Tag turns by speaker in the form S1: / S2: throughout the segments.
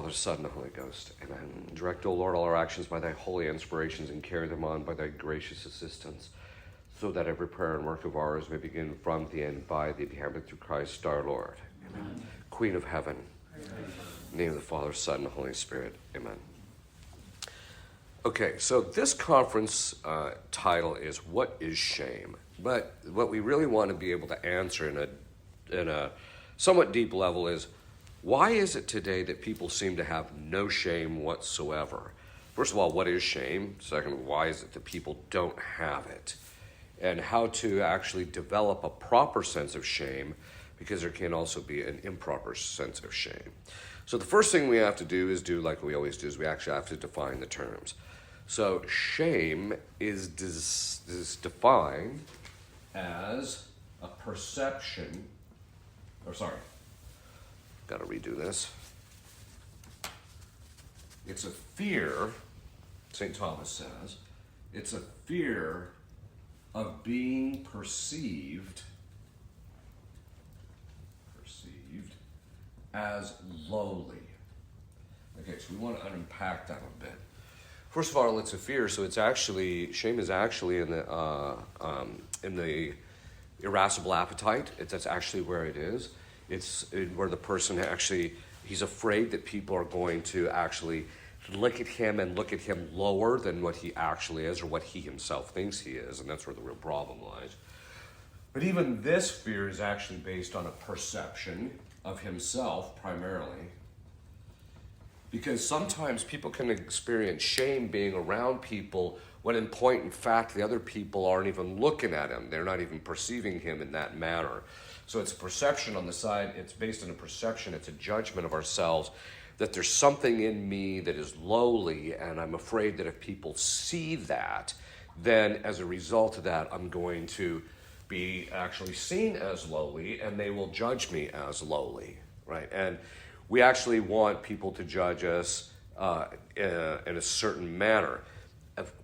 S1: Father, Son, and the Holy Ghost. Amen. Direct, O Lord, all our actions by thy holy inspirations, and carry them on by thy gracious assistance, so that every prayer and work of ours may begin from thee and by thee, be hampered through Christ our Lord. Amen. Queen of heaven, in the name of the Father, Son, and the Holy Spirit. Amen. Okay, so this conference title is What is Shame? But what we really want to be able to answer in a somewhat deep level is, why is it today that people seem to have no shame whatsoever? First of all, what is shame? Second, why is it that people don't have it? And how to actually develop a proper sense of shame, because there can also be an improper sense of shame. So the first thing we have to do is like we always do, is we actually have to define the terms. So shame is defined as a perception, got to redo this. It's a fear, St. Thomas says, it's a fear of being perceived as lowly. Okay, so we want to unpack that a bit. First of all, it's a fear, so shame is actually in the irascible appetite. That's actually where it is. It's where the person he's afraid that people are going to actually look at him lower than what he actually is, or what he himself thinks he is, and that's where the real problem lies. But even this fear is actually based on a perception of himself primarily, because sometimes people can experience shame being around people when in point in fact the other people aren't even looking at him. They're not even perceiving him in that manner. So it's a perception on the side. It's based on a perception. It's a judgment of ourselves that there's something in me that is lowly, and I'm afraid that if people see that, then as a result of that, I'm going to be actually seen as lowly, and they will judge me as lowly, right? And we actually want people to judge us in a certain manner.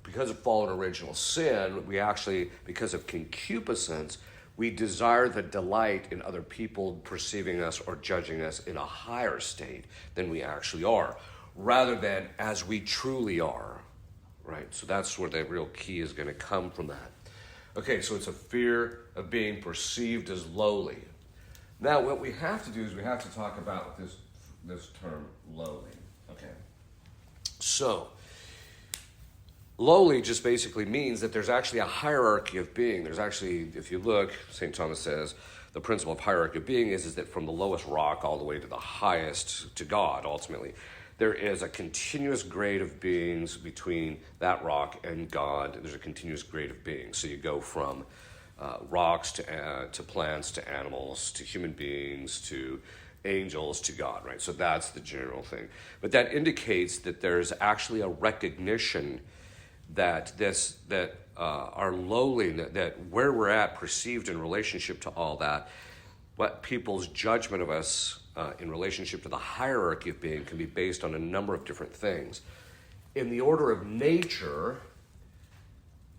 S1: Because of fallen original sin, we actually, because of concupiscence, we desire the delight in other people perceiving us or judging us in a higher state than we actually are, rather than as we truly are, right? So that's where the real key is going to come from that. Okay, so it's a fear of being perceived as lowly. Now, what we have to do is we have to talk about this term lowly, okay? So, lowly just basically means that there's actually a hierarchy of being. There's actually, if you look, St. Thomas says, the principle of hierarchy of being is that from the lowest rock all the way to the highest, to God, ultimately, there is a continuous grade of beings between that rock and God. There's a continuous grade of beings. So you go from rocks to plants to animals to human beings to angels to God, right? So that's the general thing. But that indicates that there's actually a recognition that our lowliness, that where we're at perceived in relationship to all that, what people's judgment of us in relationship to the hierarchy of being can be based on a number of different things. In the order of nature,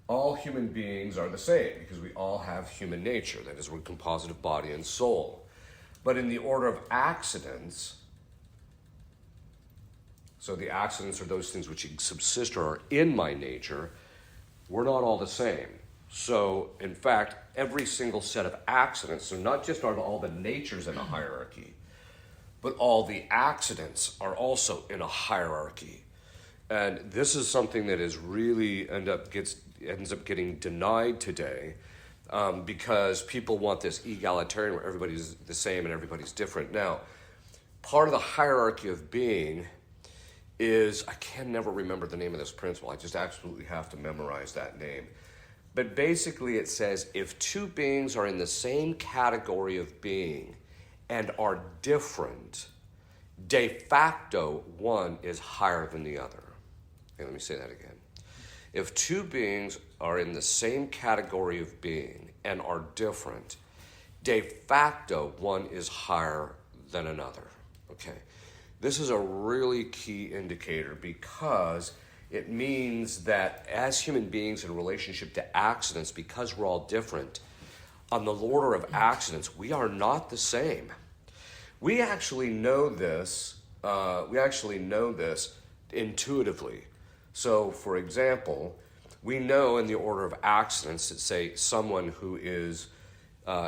S1: all human beings are the same because we all have human nature. That is, we're composite of body and soul. But in the order of accidents, so the accidents are those things which subsist or are in my nature, we're not all the same. So, in fact, every single set of accidents, so not just are all the natures in a hierarchy, but all the accidents are also in a hierarchy. And this is something that is really ends up getting denied today, because people want this egalitarian where everybody's the same and everybody's different. Now, part of the hierarchy of being is, I can never remember the name of this principle. I just absolutely have to memorize that name. But basically it says, if two beings are in the same category of being and are different, de facto one is higher than the other. Okay, let me say that again. If two beings are in the same category of being and are different, de facto one is higher than another. Okay. This is a really key indicator because it means that as human beings in relationship to accidents, because we're all different, on the order of accidents, we are not the same. We actually know this we actually know this intuitively. So, for example, we know in the order of accidents that say someone who is,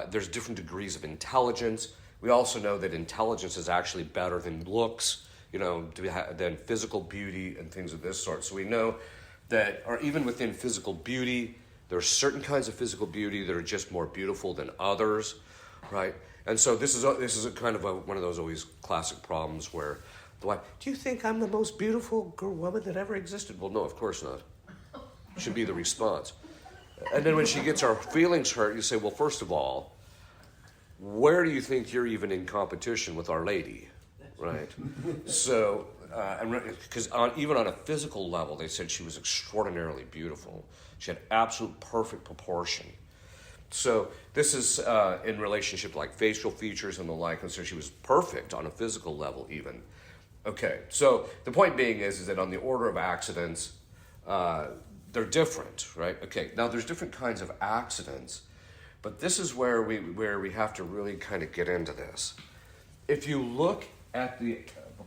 S1: there's different degrees of intelligence. We also know that intelligence is actually better than looks, than physical beauty and things of this sort. So we know that, or even within physical beauty, there are certain kinds of physical beauty that are just more beautiful than others, right? And so this is a kind of one of those always classic problems where the wife, do you think I'm the most beautiful woman that ever existed? Well, no, of course not. Should be the response. And then when she gets her feelings hurt, you say, well, first of all, where do you think you're even in competition with Our Lady, right? So, because even on a physical level, they said she was extraordinarily beautiful. She had absolute perfect proportion. So this is in relationship to like facial features and the like, and so she was perfect on a physical level even. Okay, so the point being is that on the order of accidents, they're different, right? Okay, now there's different kinds of accidents, but this is where we have to really kind of get into this. If you look at the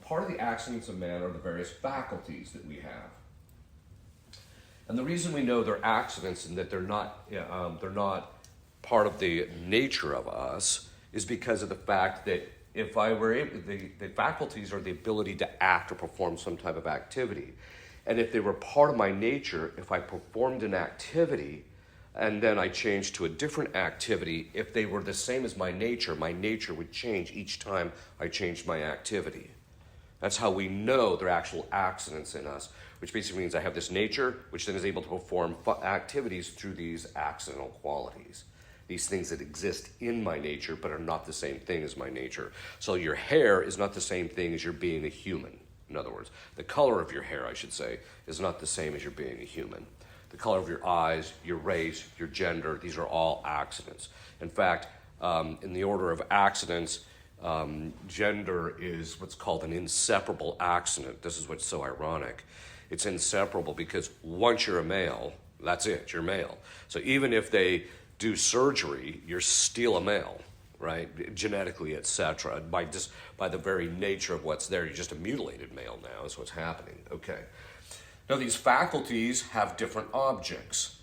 S1: part of the accidents of man are the various faculties that we have. And the reason we know they're accidents and that they're not part of the nature of us is because of the fact that if I were able, the faculties are the ability to act or perform some type of activity. And if they were part of my nature, if I performed an activity and then I changed to a different activity, if they were the same as my nature would change each time I changed my activity. That's how we know they're actual accidents in us, which basically means I have this nature, which then is able to perform activities through these accidental qualities. These things that exist in my nature but are not the same thing as my nature. So your hair is not the same thing as your being a human. In other words, the color of your hair, I should say, is not the same as your being a human. The color of your eyes, your race, your gender, these are all accidents. In fact, in the order of accidents, gender is what's called an inseparable accident. This is what's so ironic. It's inseparable because once you're a male, that's it, you're male. So even if they do surgery, you're still a male, right? Genetically, etc. By the very nature of what's there, you're just a mutilated male now is what's happening. Okay. Now these faculties have different objects.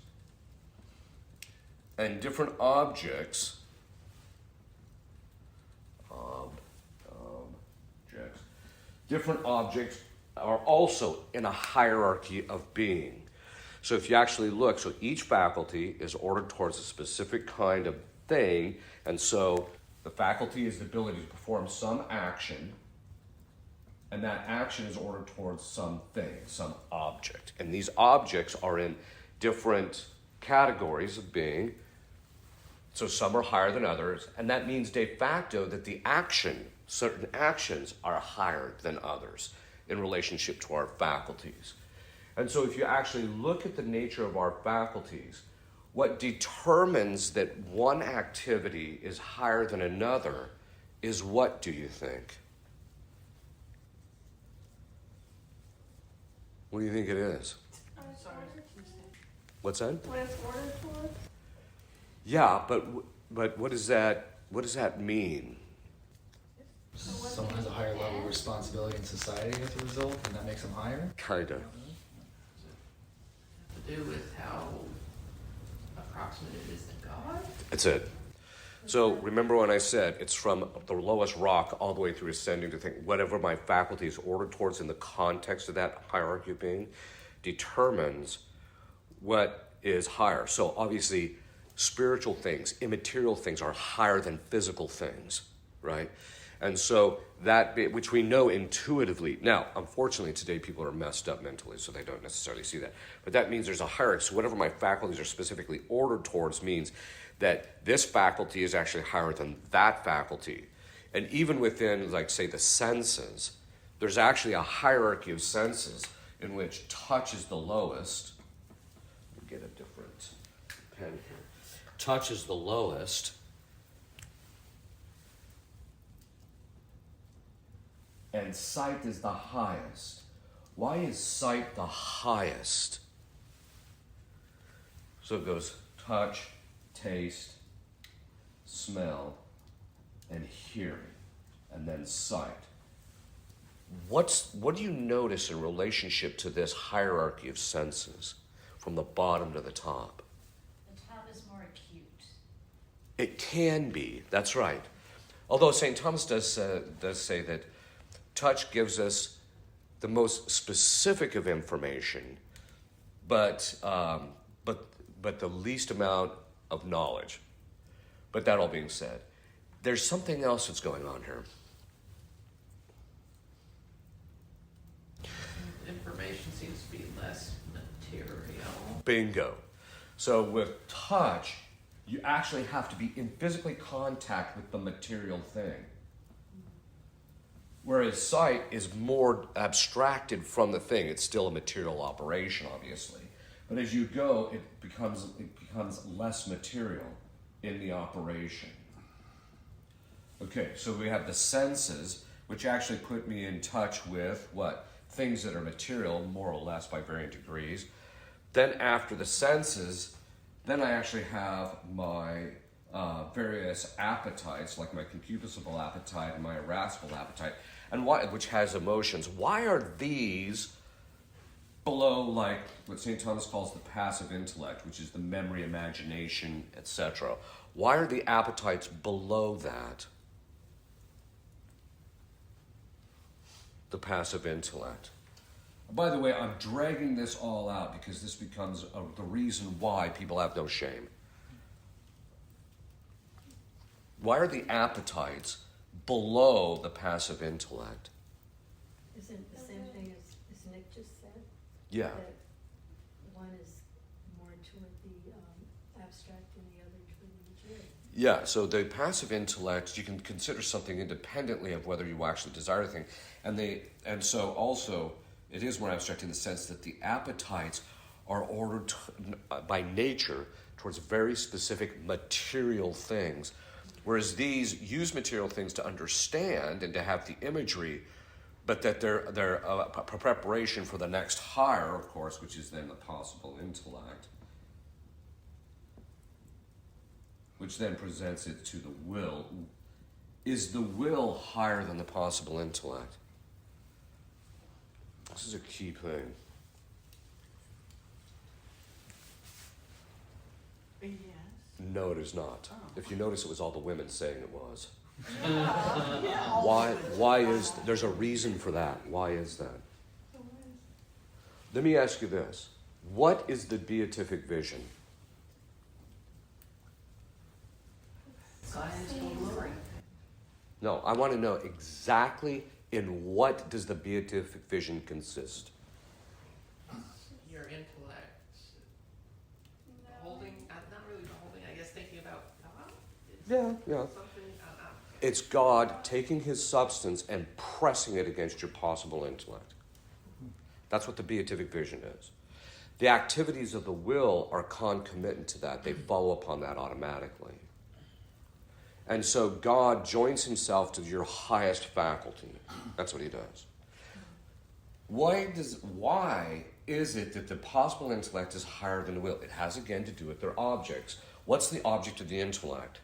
S1: And different objects different objects are also in a hierarchy of being. So if you actually look, so each faculty is ordered towards a specific kind of thing, and so the faculty is the ability to perform some action, and that action is ordered towards something, some object. And these objects are in different categories of being, so some are higher than others, and that means de facto that the action, certain actions are higher than others in relationship to our faculties. And so if you actually look at the nature of our faculties, what determines that one activity is higher than another is what, do you think? What do you think it is? What's that?
S2: What it's ordered for?
S1: Yeah, but what does that mean?
S3: Someone has a higher level of responsibility in society as a result, and that makes them higher?
S1: Kinda.
S4: To do with how approximate it is to God?
S1: That's it. So remember when I said it's from the lowest rock all the way through ascending to think whatever my faculty is ordered towards in the context of that hierarchy of being determines what is higher. So obviously spiritual things, immaterial things are higher than physical things, right? And so that, which we know intuitively. Now, unfortunately, today people are messed up mentally, so they don't necessarily see that. But that means there's a hierarchy. So whatever my faculties are specifically ordered towards means that this faculty is actually higher than that faculty. And even within, like, say, the senses, there's actually a hierarchy of senses in which touch is the lowest. Let me get a different pen here. Touch is the lowest. And sight is the highest. Why is sight the highest? So it goes touch, taste, smell, and hearing, and then sight. what do you notice in relationship to this hierarchy of senses from the bottom to the top?
S2: The top is more acute.
S1: It can be, that's right. Although St. Thomas does say that touch gives us the most specific of information, but the least amount of knowledge. But that all being said, there's something else that's going on here.
S4: Information seems to be less material.
S1: Bingo. So with touch, you actually have to be in physically contact with the material thing. Whereas sight is more abstracted from the thing. It's still a material operation, obviously. But as you go, it becomes less material in the operation. Okay, so we have the senses, which actually put me in touch with what? Things that are material, more or less by varying degrees. Then after the senses, then I actually have my various appetites, like my concupiscible appetite and my irascible appetite, and which has emotions. Why are these below, like what St. Thomas calls the passive intellect, which is the memory, imagination, etc.? Why are the appetites below that? The passive intellect. By the way, I'm dragging this all out because this becomes the reason why people have no shame. Why are the appetites below the passive intellect?
S5: Isn't the same thing as Nick just said?
S1: Yeah.
S5: That one is more toward the abstract and the other toward the material.
S1: Yeah, so the passive intellect, you can consider something independently of whether you actually desire a thing. And so also, it is more abstract in the sense that the appetites are ordered by nature towards very specific material things, whereas these use material things to understand and to have the imagery, but that they're a preparation for the next higher, of course, which is then the possible intellect, which then presents it to the will. Is the will higher than the possible intellect? This is a key thing.
S2: Yes.
S1: No, it is not.
S2: Oh.
S1: If you notice, it was all the women saying it was.
S2: Yeah.
S1: Why is, there's a reason for that. Why is that? Let me ask you this. What is the beatific vision?
S4: Science will glory.
S1: No, I want to know exactly in what does the beatific vision consist?
S4: Your intellect. Holding, not really holding, I guess thinking about God. It's
S1: Yeah.
S4: something,
S1: It's God taking his substance and pressing it against your possible intellect. That's what the beatific vision is. The activities of the will are concomitant to that. They follow upon that automatically. And so God joins himself to your highest faculty. That's what he does. Why is it that the possible intellect is higher than the will? It has again to do with their objects. What's the object of the intellect?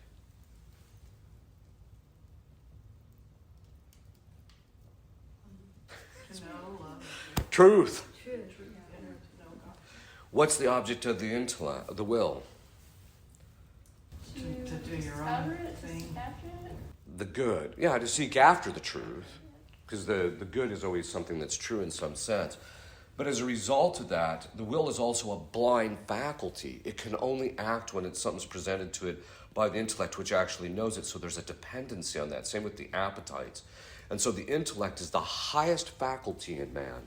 S2: To know
S1: Truth.
S5: True.
S2: to know God.
S1: What's the object of the intellect, of the will?
S2: To do your own thing.
S1: The good. Yeah, to seek after the truth. Because the good is always something that's true in some sense. But as a result of that, the will is also a blind faculty. It can only act when something's presented to it by the intellect, which actually knows it. So there's a dependency on that. Same with the appetites. And so the intellect is the highest faculty in man.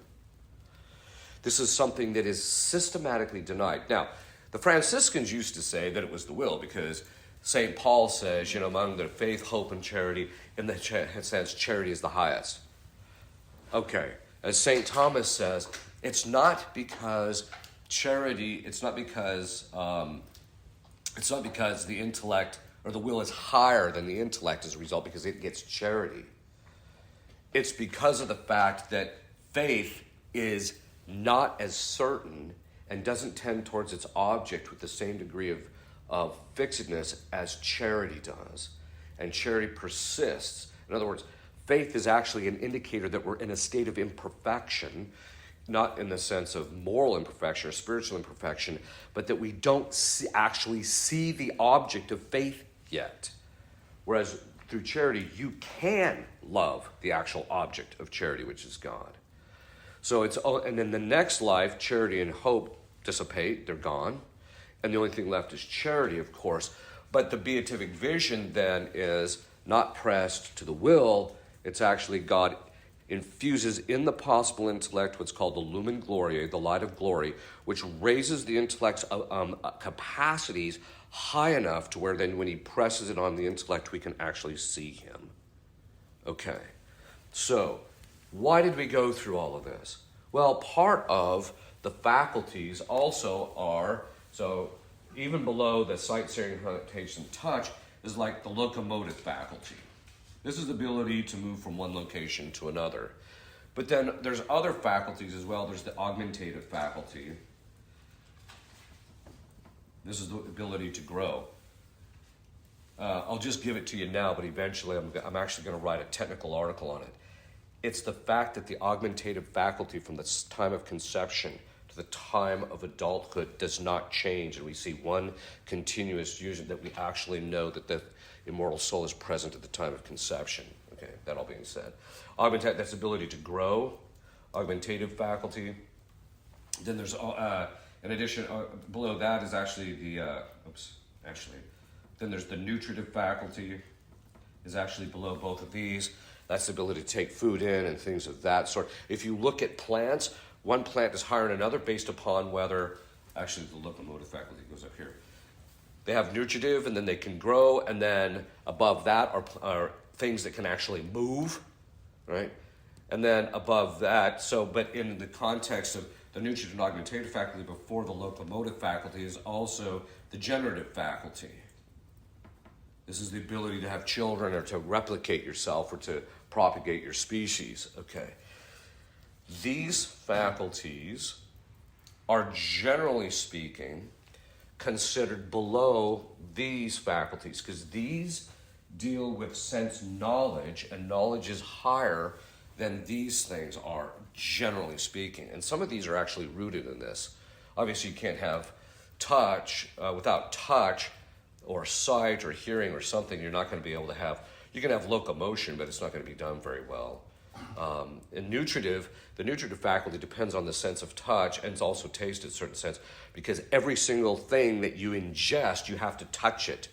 S1: This is something that is systematically denied. Now, the Franciscans used to say that it was the will because St. Paul says, among the faith, hope, and charity, in the sense, charity is the highest. Okay, as St. Thomas says, it's not because charity, it's not because the intellect or the will is higher than the intellect as a result because it gets charity. It's because of the fact that faith is not as certain and doesn't tend towards its object with the same degree of fixedness as charity does. And charity persists. In other words, faith is actually an indicator that we're in a state of imperfection, not in the sense of moral imperfection or spiritual imperfection, but that we don't actually see the object of faith yet. Whereas through charity, you can love the actual object of charity, which is God. So and then the next life, charity and hope dissipate, they're gone. And the only thing left is charity, of course. But the beatific vision then is not pressed to the will. It's actually God infuses in the possible intellect what's called the lumen gloriae, the light of glory, which raises the intellect's capacities high enough to where then when he presses it on the intellect, we can actually see him. Okay, so why did we go through all of this? Well, part of the faculties also are, so even below the sight, hearing, taste, and touch is like the locomotive faculty. This is the ability to move from one location to another. But then there's other faculties as well. There's the augmentative faculty. This is the ability to grow. I'll just give it to you now, but eventually I'm actually going to write a technical article on it. It's the fact that the augmentative faculty from the time of conception to the time of adulthood does not change, and we see one continuous usage that we actually know that the immortal soul is present at the time of conception. Okay, that all being said. Augmentative, that's the ability to grow, augmentative faculty. Then there's, in addition, below that is actually the, then there's the nutritive faculty is actually below both of these. That's the ability to take food in and things of that sort. If you look at plants, one plant is higher than another based upon whether, actually the locomotive faculty goes up here. They have nutritive, and then they can grow, and then above that are things that can actually move, right? And then above that, but in the context of the nutritive and augmentative faculty before the locomotive faculty is also the generative faculty. This is the ability to have children or to replicate yourself or to propagate your species, okay? These faculties are, generally speaking, considered below these faculties because these deal with sense knowledge, and knowledge is higher than these things are, generally speaking. And some of these are actually rooted in this. Obviously, you can't have touch. Without touch or sight or hearing or something, you're not going to be able to have, you can have locomotion, but it's not going to be done very well. In nutritive, the nutritive faculty depends on the sense of touch, and it's also taste in a certain sense, because every single thing that you ingest, you have to touch it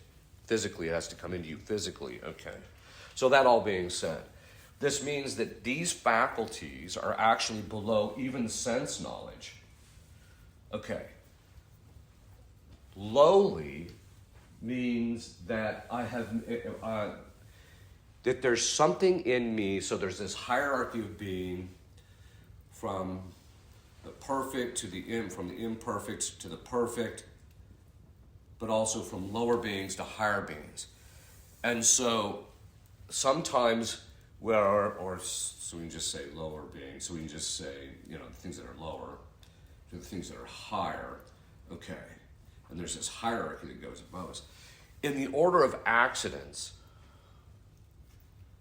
S1: physically. It has to come into you physically, okay? So that all being said, this means that these faculties are actually below even sense knowledge. Okay. Lowly means that I have... that there's something in me, so there's this hierarchy of being from the perfect to from the imperfect to the perfect, but also from lower beings to higher beings. And so sometimes so we can just say lower beings, so we can just say, the things that are lower to the things that are higher, okay. And there's this hierarchy that goes above us. In the order of accidents,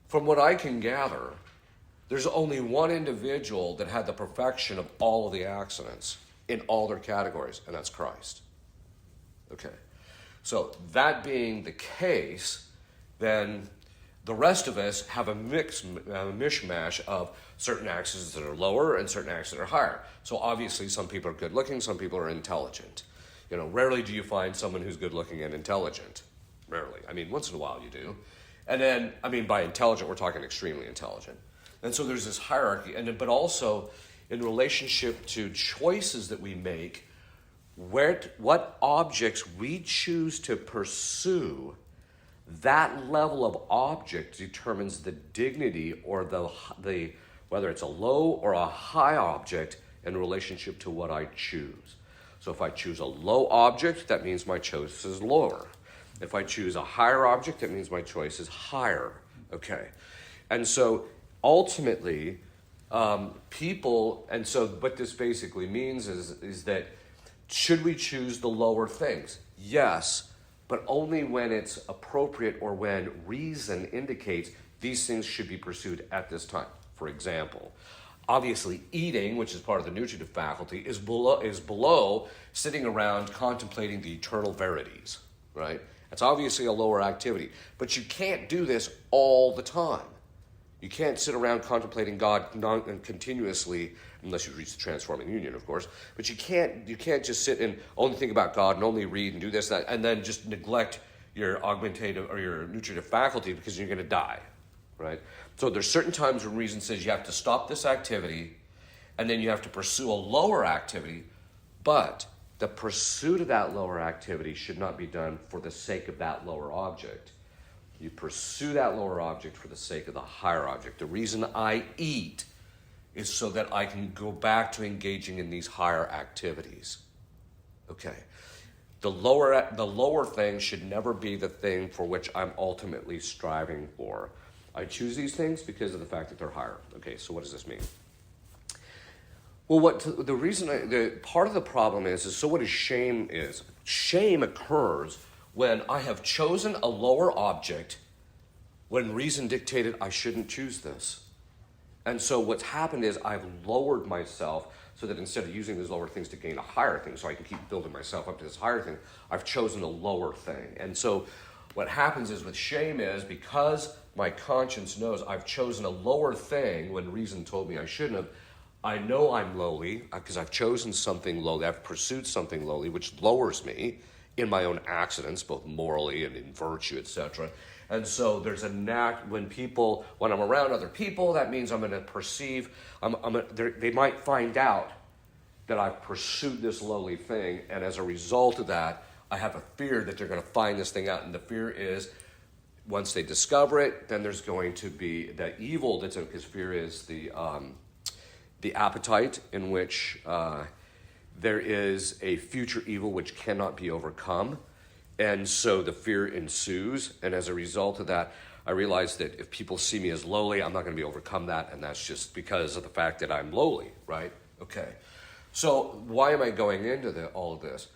S1: from what I can gather, there's only one individual that had the perfection of all of the accidents in all their categories, and that's Christ. Okay. So that being the case, then the rest of us have a mishmash of certain accidents that are lower and certain accidents that are higher. So obviously some people are good looking, some people are intelligent. Rarely do you find someone who's good looking and intelligent. Rarely. I mean, once in a while you do. And then, by intelligent, we're talking extremely intelligent. And so there's this hierarchy. But also, in relationship to choices that we make, what objects we choose to pursue, that level of object determines the dignity or the whether it's a low or a high object in relationship to what I choose. So if I choose a low object, that means my choice is lower. If I choose a higher object, that means my choice is higher, okay? And so ultimately, what this basically means is that should we choose the lower things? Yes, but only when it's appropriate or when reason indicates these things should be pursued at this time. For example, obviously eating, which is part of the nutritive faculty, is below sitting around contemplating the eternal verities, right? It's obviously a lower activity, but you can't do this all the time. You can't sit around contemplating God continuously, unless you reach the transforming union, of course. But you can't just sit and only think about God and only read and do this, that, and then just neglect your augmentative or your nutritive faculty because you're going to die, right? So there's certain times when reason says you have to stop this activity, and then you have to pursue a lower activity, but the pursuit of that lower activity should not be done for the sake of that lower object. You pursue that lower object for the sake of the higher object. The reason I eat is so that I can go back to engaging in these higher activities. Okay. The lower thing should never be the thing for which I'm ultimately striving for. I choose these things because of the fact that they're higher. Okay, so what does this mean? Well, the part of the problem is so what is shame is? Shame occurs when I have chosen a lower object when reason dictated I shouldn't choose this. And so what's happened is I've lowered myself so that instead of using these lower things to gain a higher thing, so I can keep building myself up to this higher thing, I've chosen a lower thing. And so what happens is with shame is because my conscience knows I've chosen a lower thing when reason told me I shouldn't have, I know I'm lowly because I've chosen something lowly, I've pursued something lowly, which lowers me in my own accidents, both morally and in virtue, etc. And so there's a knack when I'm around other people, that means I'm going to perceive, they might find out that I've pursued this lowly thing, and as a result of that, I have a fear that they're going to find this thing out, and the fear is once they discover it, then there's going to be the evil that's in, because fear is the appetite in which there is a future evil which cannot be overcome. And so the fear ensues. And as a result of that, I realize that if people see me as lowly, I'm not going to be overcome that. And that's just because of the fact that I'm lowly, right? Okay. So why am I going into all of this?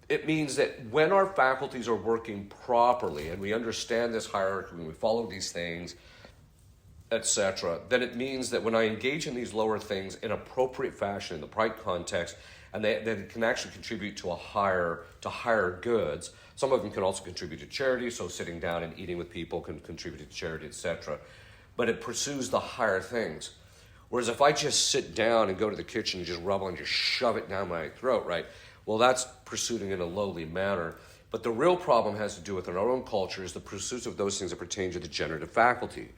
S1: It means that when our faculties are working properly and we understand this hierarchy, when we follow these things, etc., then it means that when I engage in these lower things in appropriate fashion, in the right context, and they can actually contribute to higher goods. Some of them can also contribute to charity, so sitting down and eating with people can contribute to charity, etc. But it pursues the higher things. Whereas if I just sit down and go to the kitchen and just rubble and just shove it down my throat, right? Well, that's pursuing in a lowly manner. But the real problem has to do with in our own culture is the pursuits of those things that pertain to the generative faculty.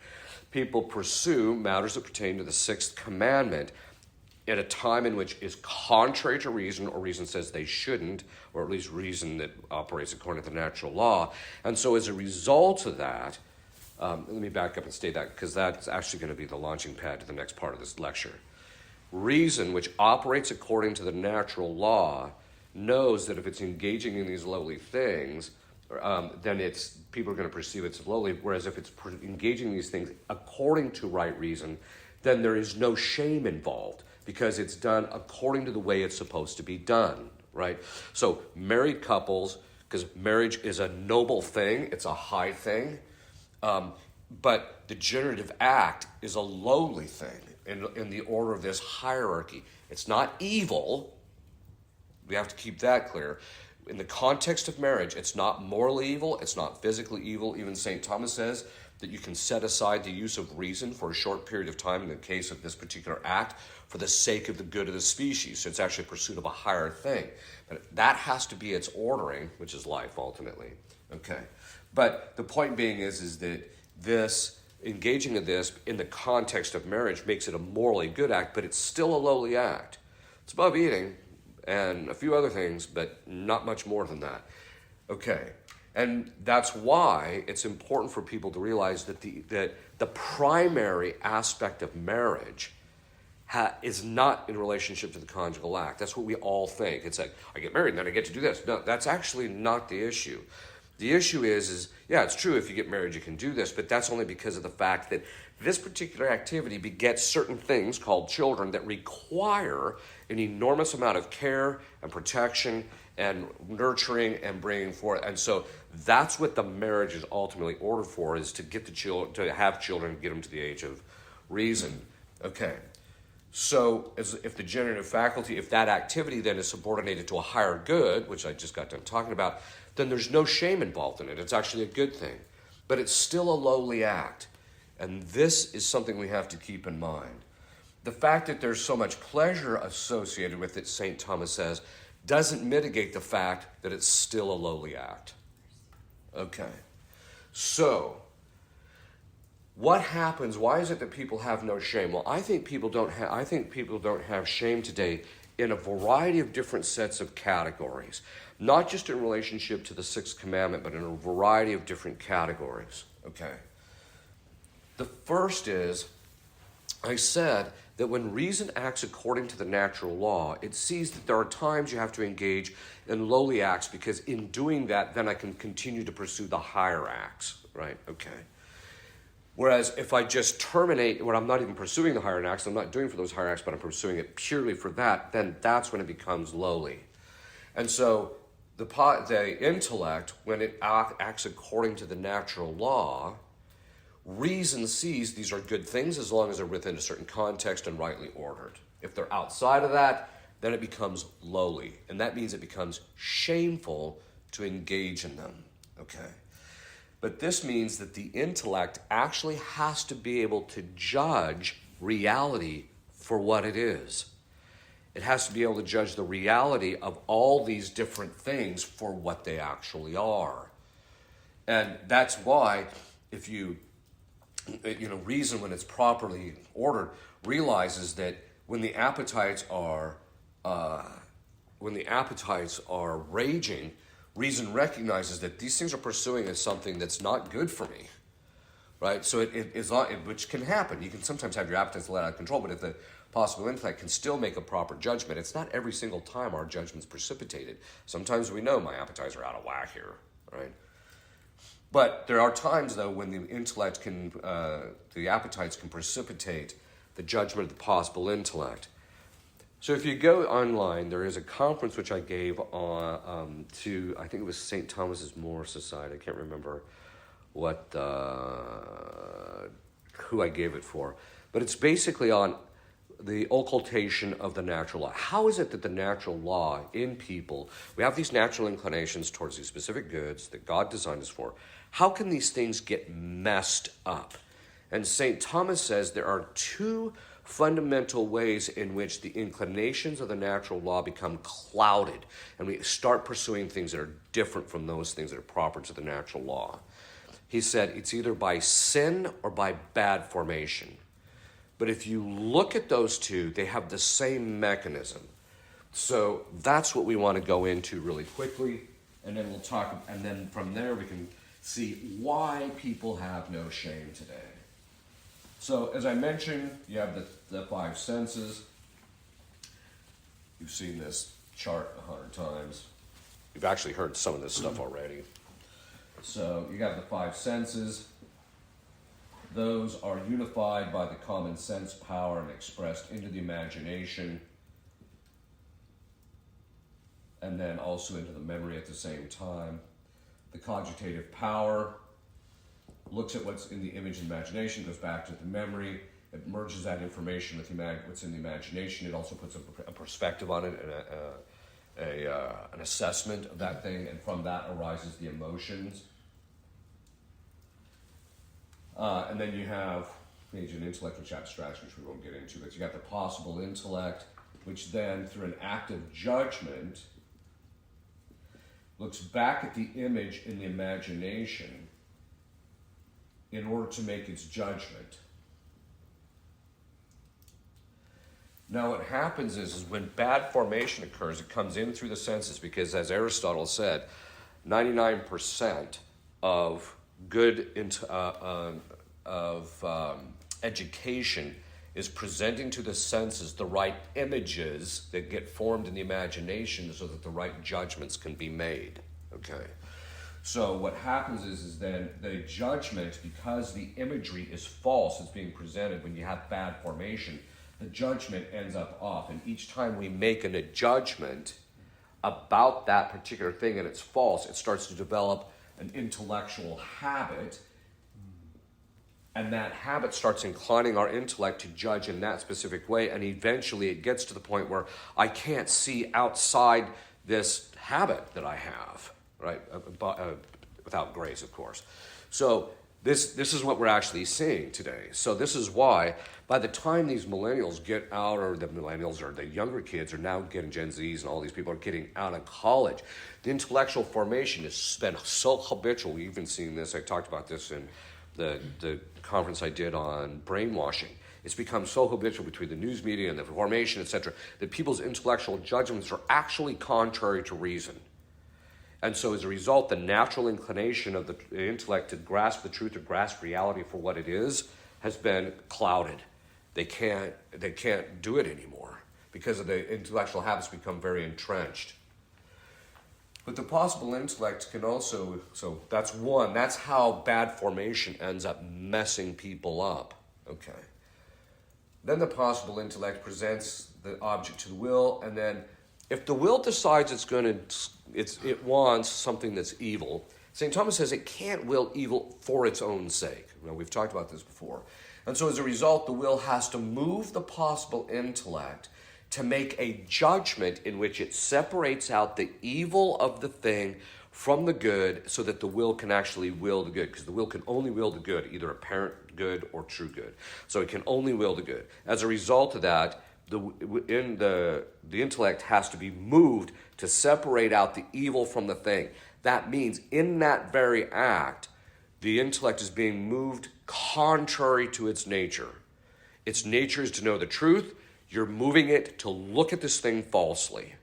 S1: People pursue matters that pertain to the sixth commandment at a time in which is contrary to reason, or reason says they shouldn't, or at least reason that operates according to the natural law. And so as a result of that, let me back up and state that, because that's actually going to be the launching pad to the next part of this lecture. Reason, which operates according to the natural law, knows that if it's engaging in these lowly things, then people are going to perceive it as lowly, whereas if it's engaging in these things according to right reason, then there is no shame involved, because it's done according to the way it's supposed to be done, right? So married couples, because marriage is a noble thing, it's a high thing, but the generative act is a lowly thing in the order of this hierarchy. It's not evil. We have to keep that clear. In the context of marriage, it's not morally evil, it's not physically evil. Even St. Thomas says that you can set aside the use of reason for a short period of time in the case of this particular act for the sake of the good of the species. So it's actually a pursuit of a higher thing. But that has to be its ordering, which is life ultimately. Okay. But the point being is that this, engaging in this in the context of marriage makes it a morally good act, but it's still a lowly act. It's above eating and a few other things, but not much more than that. Okay. And that's why it's important for people to realize that the primary aspect of marriage is not in relationship to the conjugal act. That's what we all think. It's like, I get married and then I get to do this. No, that's actually not the issue. The issue is yeah, it's true if you get married you can do this, but that's only because of the fact that this particular activity begets certain things called children that require an enormous amount of care and protection and nurturing and bringing forth. And so that's what the marriage is ultimately ordered for, is to get the children, to have children, get them to the age of reason. Okay. So if the generative faculty, if that activity then is subordinated to a higher good, which I just got done talking about, then there's no shame involved in it. It's actually a good thing. But it's still a lowly act. And this is something we have to keep in mind. The fact that there's so much pleasure associated with it, St. Thomas says, doesn't mitigate the fact that it's still a lowly act. Okay. So, what happens? Why is it that people have no shame? Well, I think people don't have shame today in a variety of different sets of categories. Not just in relationship to the sixth commandment, but in a variety of different categories. Okay. The first is, I said that when reason acts according to the natural law, it sees that there are times you have to engage in lowly acts, because in doing that, then I can continue to pursue the higher acts, right? Okay. Whereas if I just terminate, when I'm not even pursuing the higher acts, I'm not doing for those higher acts, but I'm pursuing it purely for that, then that's when it becomes lowly. And so the intellect, when it acts according to the natural law, reason sees these are good things as long as they're within a certain context and rightly ordered. If they're outside of that, then it becomes lowly. And that means it becomes shameful to engage in them. Okay. But this means that the intellect actually has to be able to judge reality for what it is. It has to be able to judge the reality of all these different things for what they actually are. And that's why if reason, when it's properly ordered, realizes that when the appetites are raging, reason recognizes that these things are pursuing as something that's not good for me, right? So it is not, which can happen. You can sometimes have your appetites let out of control, but if the possible intellect can still make a proper judgment, it's not every single time our judgment's precipitated. Sometimes we know my appetites are out of whack here, right? But there are times, though, when the intellect can, the appetites can precipitate the judgment of the possible intellect. So if you go online, there is a conference which I gave to, I think it was St. Thomas's More Society. I can't remember who I gave it for. But it's basically on the occultation of the natural law. How is it that the natural law in people, we have these natural inclinations towards these specific goods that God designed us for. How can these things get messed up? And St. Thomas says there are two fundamental ways in which the inclinations of the natural law become clouded, and we start pursuing things that are different from those things that are proper to the natural law. He said it's either by sin or by bad formation. But if you look at those two, they have the same mechanism. So that's what we want to go into really quickly, and then we'll talk, and then from there we can see why people have no shame today. So as I mentioned, you have the five senses. You've seen this chart 100 times. You've actually heard some of this stuff already. So you got the five senses. Those are unified by the common sense power and expressed into the imagination, and then also into the memory at the same time. The cogitative power looks at what's in the image and imagination, goes back to the memory, it merges that information with what's in the imagination. It also puts a perspective on it and an assessment of that thing, and from that arises the emotions. And then you have an intellect, which abstraction, which we won't get into, but you got the possible intellect, which then, through an act of judgment, looks back at the image in the imagination in order to make its judgment. Now what happens is when bad formation occurs, it comes in through the senses, because as Aristotle said, 99% of good education is presenting to the senses the right images that get formed in the imagination so that the right judgments can be made. Okay. So what happens is then the judgment, because the imagery is false, it's being presented when you have bad formation, the judgment ends up off. And each time we make a judgment, about that particular thing and it's false, it starts to develop an intellectual habit. And that habit starts inclining our intellect to judge in that specific way. And eventually it gets to the point where I can't see outside this habit that I have, right? Without grace, of course. So this is what we're actually seeing today. So this is why by the time these millennials get out, or the millennials or the younger kids are now getting Gen Zs and all these people are getting out of college, the intellectual formation has been so habitual. We've even seen this. I talked about this in the conference I did on brainwashing. It's become so habitual between the news media and the formation, etc., that people's intellectual judgments are actually contrary to reason. And so as a result, the natural inclination of the intellect to grasp the truth or grasp reality for what it is has been clouded. They can't do it anymore because of the intellectual habits become very entrenched. But the possible intellect can also, so that's one, that's how bad formation ends up messing people up, okay? Then the possible intellect presents the object to the will, and then if the will decides it wants something that's evil, St. Thomas says it can't will evil for its own sake. Now, we've talked about this before. And so as a result, the will has to move the possible intellect to make a judgment in which it separates out the evil of the thing from the good so that the will can actually will the good, because the will can only will the good, either apparent good or true good. So it can only will the good. As a result of that, the intellect has to be moved to separate out the evil from the thing. That means in that very act, the intellect is being moved contrary to its nature. Its nature is to know the truth. You're moving it to look at this thing falsely,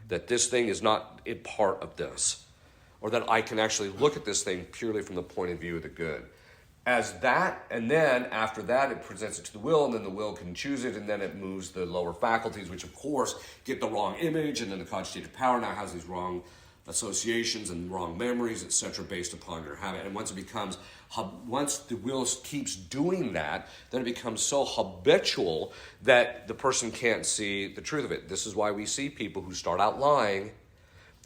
S1: that this thing is not a part of this, or that I can actually look at this thing purely from the point of view of the good. As that, and then after that, it presents it to the will, and then the will can choose it, and then it moves the lower faculties, which of course get the wrong image, and then the cogitative power now has these wrong associations and wrong memories, etc., based upon your habit. And once the will keeps doing that, then it becomes so habitual that the person can't see the truth of it. This is why we see people who start out lying,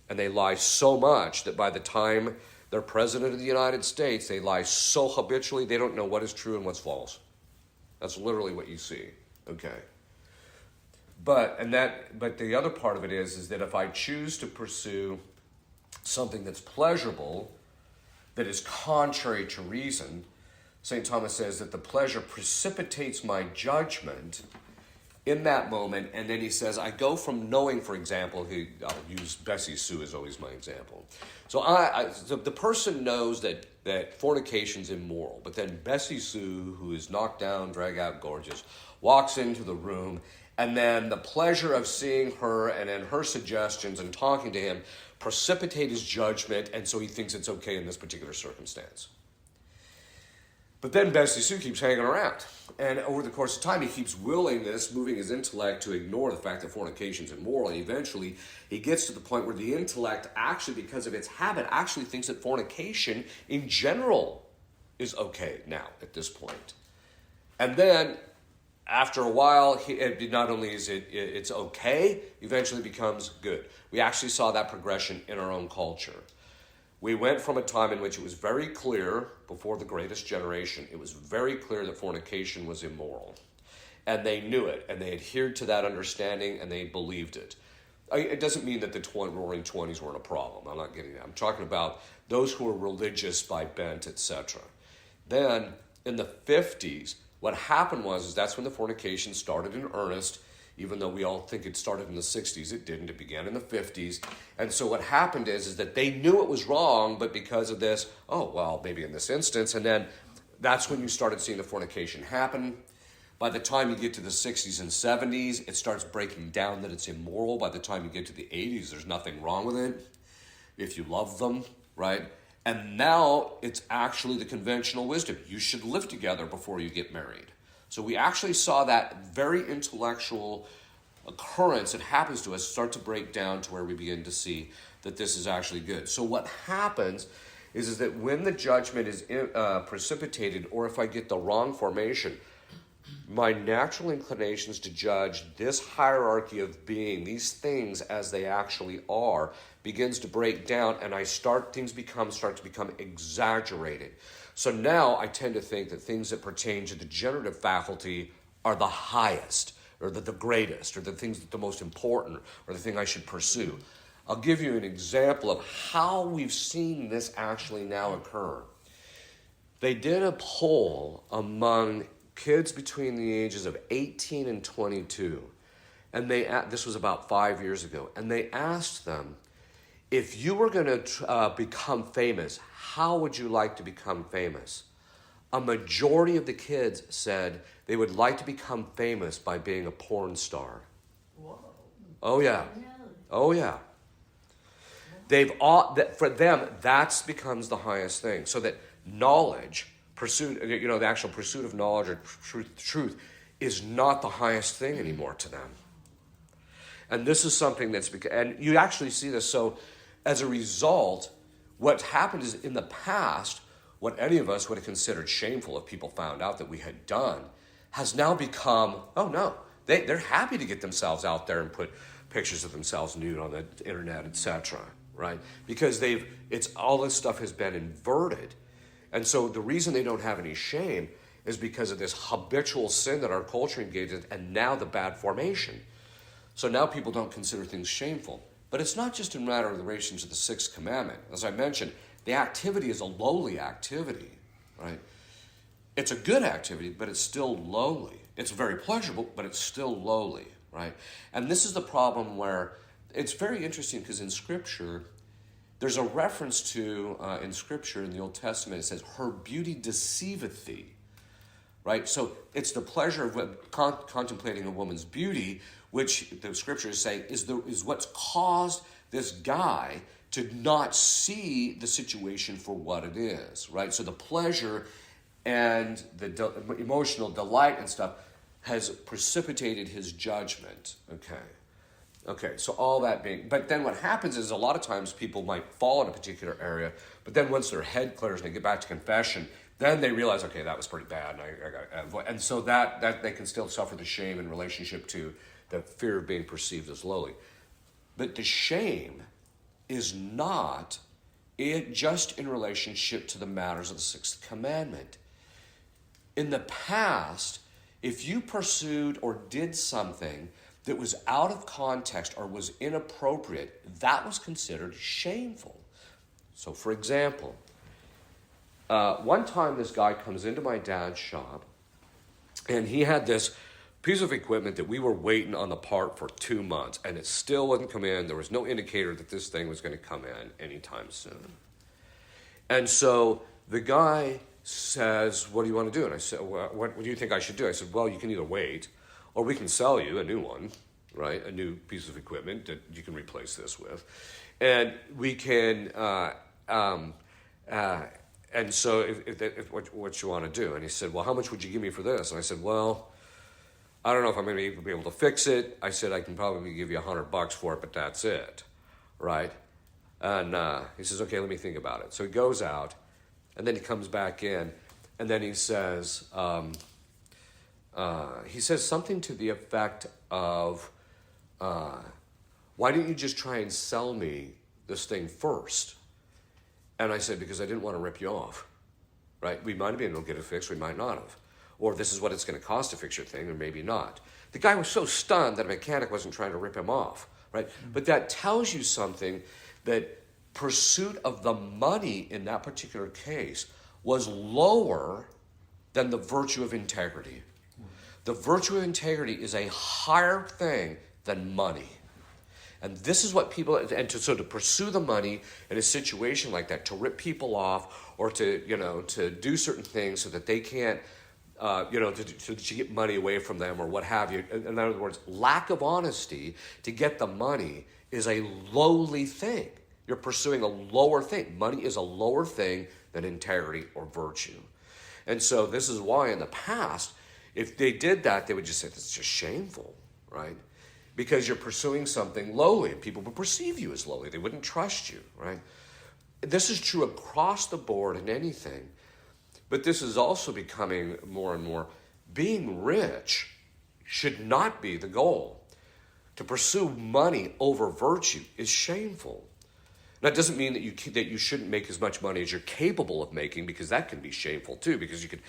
S1: and they lie so much that by the time they're president of the United States, they lie so habitually they don't know what is true and what's false. That's literally what you see. Okay. But the other part of it is that if I choose to pursue something that's pleasurable, that is contrary to reason, St. Thomas says that the pleasure precipitates my judgment in that moment, and then he says, I go from knowing, for example, I'll use Bessie Sue as always my example. So the person knows that fornication's immoral, but then Bessie Sue, who is knocked down, drag out, gorgeous, walks into the room, and then the pleasure of seeing her and then her suggestions and talking to him precipitate his judgment, and so he thinks it's okay in this particular circumstance. But then Bessie Sue keeps hanging around. And over the course of time, he keeps willing this, moving his intellect to ignore the fact that fornication is immoral. And eventually, he gets to the point where the intellect actually, because of its habit, actually thinks that fornication in general is okay now at this point. And then, after a while, not only is it's okay, eventually becomes good. We actually saw that progression in our own culture. We went from a time in which it was very clear, before the greatest generation, it was very clear that fornication was immoral. And they knew it, and they adhered to that understanding, and they believed it. It doesn't mean that the roaring 20s weren't a problem. I'm not getting that. I'm talking about those who were religious by bent, etc. Then, in the 50s, what happened was that's when the fornication started in earnest. Even though we all think it started in the 60s, it didn't. It began in the 50s. And so what happened is that they knew it was wrong, but because of this, maybe in this instance, and then that's when you started seeing the fornication happen. By the time you get to the 60s and 70s, it starts breaking down that it's immoral. By the time you get to the 80s, there's nothing wrong with it if you love them, right? And now it's actually the conventional wisdom. You should live together before you get married. So we actually saw that very intellectual occurrence that happens to us start to break down to where we begin to see that this is actually good. So what happens is that when the judgment is precipitated, or if I get the wrong formation, my natural inclinations to judge this hierarchy of being, these things as they actually are, begins to break down, and start to become exaggerated. So now I tend to think that things that pertain to the generative faculty are the highest, or the greatest, or the things that are the most important, or the thing I should pursue. I'll give you an example of how we've seen this actually now occur. They did a poll among kids between the ages of 18 and 22, and this was about 5 years ago, and they asked them, if you were going to become famous, how would you like to become famous? A majority of the kids said they would like to become famous by being a porn star.
S2: Whoa.
S1: Oh yeah.
S5: Really?
S1: Oh yeah. For them, that becomes the highest thing. So that knowledge, the actual pursuit of knowledge or truth is not the highest thing anymore to them. And this is something and you actually see this. So as a result, what happened is in the past, what any of us would have considered shameful if people found out that we had done has now become, oh no, they're happy to get themselves out there and put pictures of themselves nude on the internet, etc., right? Because all this stuff has been inverted. And so the reason they don't have any shame is because of this habitual sin that our culture engages in, and now the bad formation. So now people don't consider things shameful. But it's not just in matter of relation to the sixth commandment. As I mentioned, the activity is a lowly activity, right? It's a good activity, but it's still lowly. It's very pleasurable, but it's still lowly, right? And this is the problem where it's very interesting because in Scripture, there's a reference to, in Scripture, in the Old Testament, it says, her beauty deceiveth thee, right? So it's the pleasure of contemplating a woman's beauty, which the Scriptures say is what's caused this guy to not see the situation for what it is, right? So the pleasure and the emotional delight and stuff has precipitated his judgment, Okay, so all that being, but then what happens is a lot of times people might fall in a particular area, but then once their head clears and they get back to confession, then they realize, okay, that was pretty bad, and so that they can still suffer the shame in relationship to the fear of being perceived as lowly. But the shame is not just in relationship to the matters of the sixth commandment. In the past, if you pursued or did something that was out of context or was inappropriate, that was considered shameful. So for example, one time this guy comes into my dad's shop, and he had this piece of equipment that we were waiting on the part for 2 months, and it still wasn't come in. There was no indicator that this thing was going to come in anytime soon. And so the guy says, what do you want to do? And I said, well, what do you think I should do? I said, well, you can either wait, or we can sell you a new one, right? A new piece of equipment that you can replace this with. And we can, and so what you want to do? And he said, well, how much would you give me for this? And I said, well, I don't know if I'm going to be able to fix it. I said, I can probably give you $100 for it, but that's it, right? And he says, okay, let me think about it. So he goes out, and then he comes back in, and then he says something to the effect of, why didn't you just try and sell me this thing first? And I said, because I didn't want to rip you off, right? We might have been able to get it fixed, we might not have. Or this is what it's going to cost to fix your thing, or maybe not. The guy was so stunned that a mechanic wasn't trying to rip him off, right? But that tells you something, that pursuit of the money in that particular case was lower than the virtue of integrity. The virtue of integrity is a higher thing than money. And this is what people, so to pursue the money in a situation like that, to rip people off, or to do certain things so that they can't, to get money away from them or what have you. In other words, lack of honesty to get the money is a lowly thing. You're pursuing a lower thing. Money is a lower thing than integrity or virtue. And so this is why in the past, if they did that, they would just say, this is just shameful, right? Because you're pursuing something lowly, and people would perceive you as lowly. They wouldn't trust you, right? This is true across the board in anything. But this is also becoming more and more being rich should not be the goal. To pursue money over virtue is shameful. That doesn't mean that you shouldn't make as much money as you're capable of making, because that can be shameful too, because you can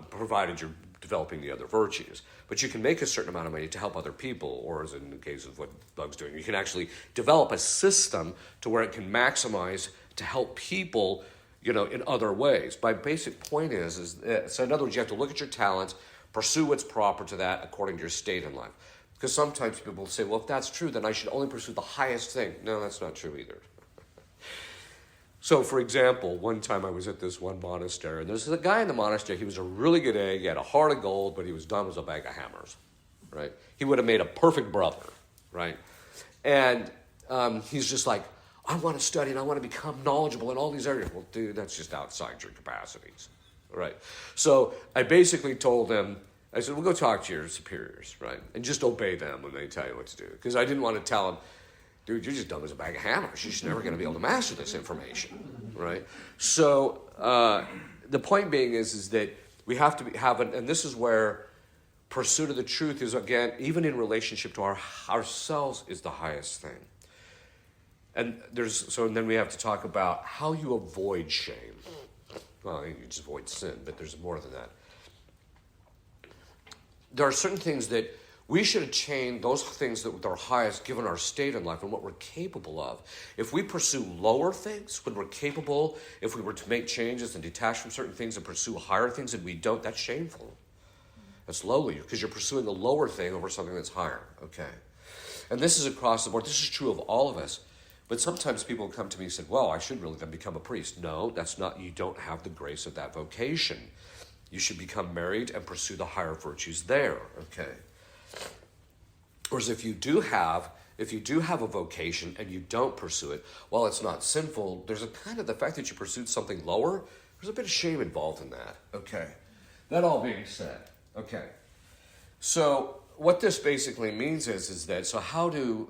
S1: provided you're developing the other virtues. But you can make a certain amount of money to help other people, or as in the case of what Doug's doing, you can actually develop a system to where it can maximize to help people, in other ways. My basic point is so in other words, you have to look at your talents, pursue what's proper to that according to your state in life. Because sometimes people will say, well, if that's true, then I should only pursue the highest thing. No, that's not true either. So, for example, one time I was at this one monastery, and there's a guy in the monastery, he was a really good egg, he had a heart of gold, but he was dumb as a bag of hammers, right? He would have made a perfect brother, right? And he's just like, I want to study and I want to become knowledgeable in all these areas. Well, dude, that's just outside your capacities, right? So I basically told him, I said, well, go talk to your superiors, right? And just obey them when they tell you what to do. Because I didn't want to tell them, dude, you're just dumb as a bag of hammers. You're just never going to be able to master this information, right? So the point being is that we have to and this is where pursuit of the truth is, again, even in relationship to ourselves, is the highest thing. And then we have to talk about how you avoid shame. Well, you just avoid sin, but there's more than that. There are certain things that we should attain, those things that are highest given our state in life and what we're capable of. If we pursue lower things when we're capable, if we were to make changes and detach from certain things and pursue higher things and we don't, that's shameful. That's lowly, because you're pursuing the lower thing over something that's higher, okay? And this is across the board. This is true of all of us. But sometimes people come to me and say, well, I should really then become a priest. No, that's not, you don't have the grace of that vocation. You should become married and pursue the higher virtues there, okay? Whereas if you do have a vocation and you don't pursue it, while it's not sinful, there's a kind of the fact that you pursued something lower, there's a bit of shame involved in that, okay? That all being said, okay. So what this basically means is that, so how do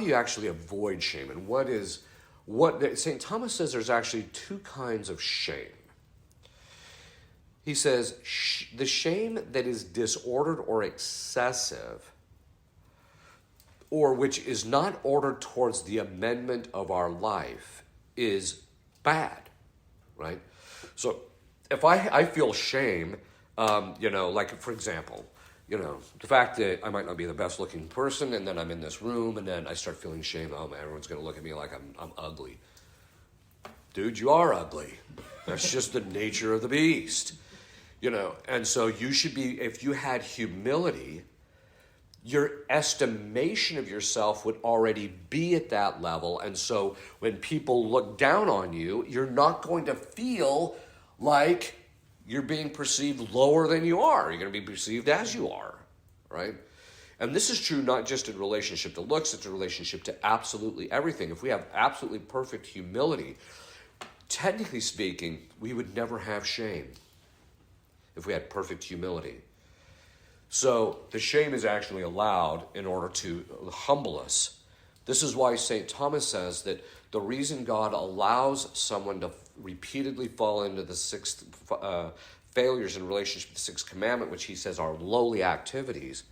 S1: you actually avoid shame? And St. Thomas says there's actually two kinds of shame. He says, the shame that is disordered or excessive, or which is not ordered towards the amendment of our life, is bad, right? So if I feel shame, like for example, the fact that I might not be the best looking person, and then I'm in this room, and then I start feeling shame. Oh man, everyone's going to look at me like I'm ugly. Dude, you are ugly. That's just the nature of the beast. And so you should be, if you had humility, your estimation of yourself would already be at that level. And so when people look down on you, you're not going to feel like you're being perceived lower than you are. You're going to be perceived as you are, right? And this is true not just in relationship to looks, it's a relationship to absolutely everything. If we have absolutely perfect humility, technically speaking, we would never have shame if we had perfect humility. So the shame is actually allowed in order to humble us. This is why St. Thomas says that the reason God allows someone to repeatedly fall into the sixth failures in relationship to the sixth commandment, which he says are lowly activities,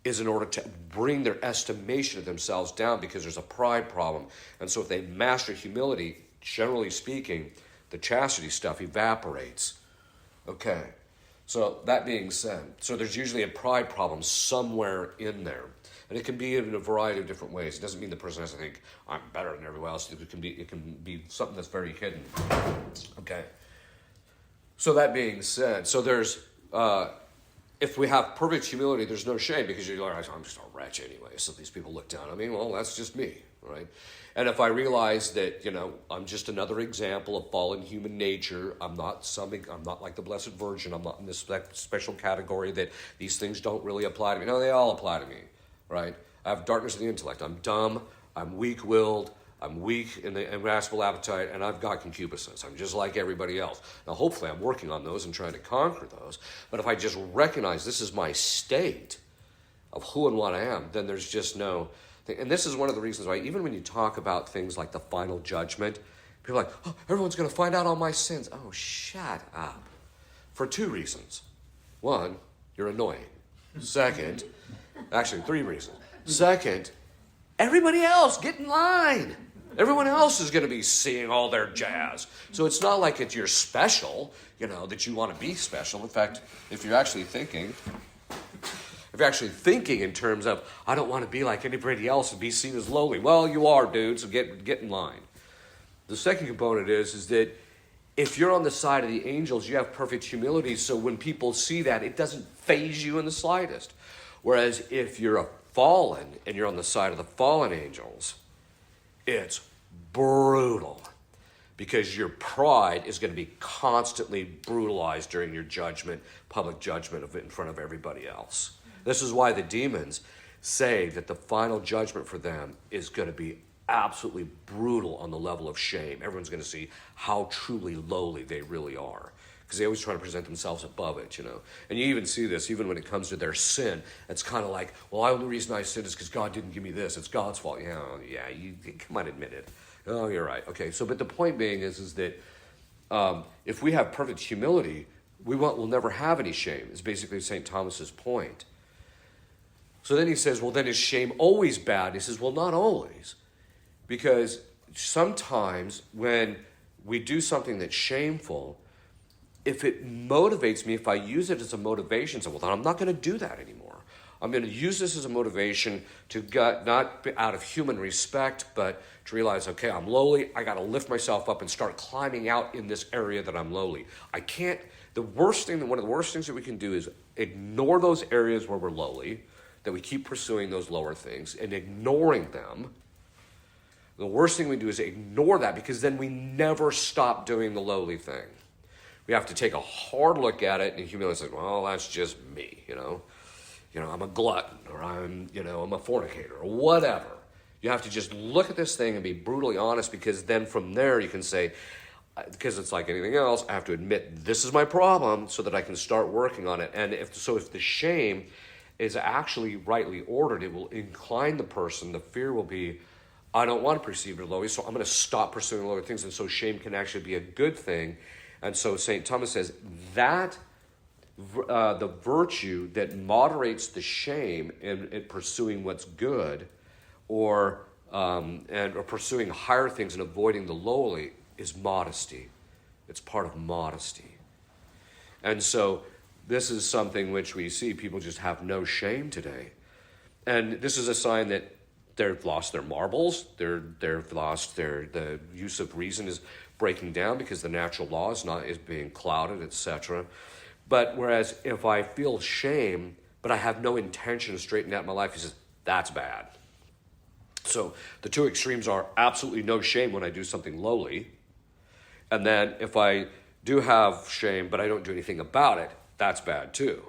S1: is in order to bring their estimation of themselves down, because there's a pride problem. And so if they master humility, generally speaking, the chastity stuff evaporates. Okay, so that being said, so there's usually a pride problem somewhere in there. And it can be in a variety of different ways. It doesn't mean the person has to think, I'm better than everyone else. It can be something that's very hidden. Okay. So that being said, so there's, if we have perfect humility, there's no shame, because you're like, I'm just a wretch anyway. So these people look down on me. Well, that's just me, right? And if I realize that, I'm just another example of fallen human nature, I'm not like the Blessed Virgin. I'm not in this special category that these things don't really apply to me. No, they all apply to me, right? I have darkness of the intellect. I'm dumb. I'm weak-willed. I'm weak in the irascible appetite, and I've got concupiscence. I'm just like everybody else. Now, hopefully, I'm working on those and trying to conquer those. But if I just recognize this is my state of who and what I am, then there's just no thing. And this is one of the reasons why, even when you talk about things like the final judgment, people are like, oh, everyone's going to find out all my sins. Oh, shut up. for two reasons. One, you're annoying. Second, actually 3 reasons. Second, everybody else, get in line. Everyone else is going to be seeing all their jazz. So it's not like you're special, that you want to be special. In fact, if you're actually thinking in terms of, I don't want to be like anybody else and be seen as lowly. Well, you are, dude, so get in line. The second component is that if you're on the side of the angels, you have perfect humility, so when people see that, it doesn't faze you in the slightest. Whereas if you're a fallen and you're on the side of the fallen angels, it's brutal because your pride is going to be constantly brutalized during your public judgment in front of everybody else. This is why the demons say that the final judgment for them is going to be absolutely brutal on the level of shame. Everyone's going to see how truly lowly they really are, because they always try to present themselves above it, And you even see this, even when it comes to their sin. It's kind of like, well, the only reason I sinned is because God didn't give me this. It's God's fault. Yeah, you might admit it. Oh, you're right. Okay, but the point being is that if we have perfect humility, we'll never have any shame. It's basically St. Thomas's point. So then he says, well, then is shame always bad? He says, well, not always. Because sometimes when we do something that's shameful, if it motivates me, if I use it as a motivation, well, then I'm not going to do that anymore. I'm going to use this as a motivation to not out of human respect, but to realize, okay, I'm lowly. I got to lift myself up and start climbing out in this area that I'm lowly. One of the worst things that we can do is ignore those areas where we're lowly, that we keep pursuing those lower things and ignoring them. The worst thing we do is ignore that, because then we never stop doing the lowly thing. We have to take a hard look at it and humility say, well, that's just me, I'm a glutton, or I'm a fornicator, or whatever. You have to just look at this thing and be brutally honest, because then from there you can say, because it's like anything else, I have to admit this is my problem so that I can start working on it. And if the shame is actually rightly ordered, it will incline the person. The fear will be, I don't want to perceive it low, so I'm going to stop pursuing lower things. And so shame can actually be a good thing. And so St. Thomas says that the virtue that moderates the shame in pursuing what's good, or pursuing higher things and avoiding the lowly, is modesty. It's part of modesty. And so this is something which we see people just have no shame today. And this is a sign that they've lost their marbles. They've lost the use of reason is breaking down, because the natural law is being clouded, etc. But whereas if I feel shame, but I have no intention of straightening out my life, he says, that's bad. So the two extremes are absolutely no shame when I do something lowly. And then if I do have shame, but I don't do anything about it, that's bad too.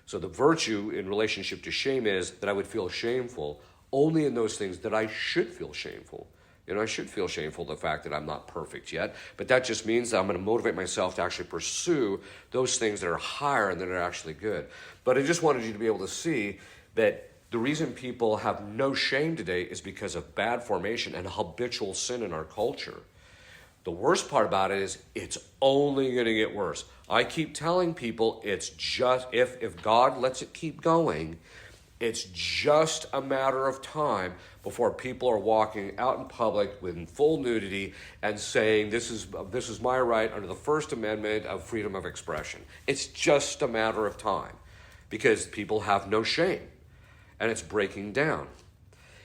S1: So the virtue in relationship to shame is that I would feel shameful only in those things that I should feel shameful. I should feel shameful the fact that I'm not perfect yet, but that just means that I'm going to motivate myself to actually pursue those things that are higher and that are actually good. But I just wanted you to be able to see that the reason people have no shame today is because of bad formation and habitual sin in our culture. The worst part about it is it's only going to get worse. I keep telling people it's just, if God lets it keep going, it's just a matter of time before people are walking out in public in full nudity and saying, this is my right under the First Amendment of freedom of expression. It's just a matter of time, because people have no shame, and it's breaking down.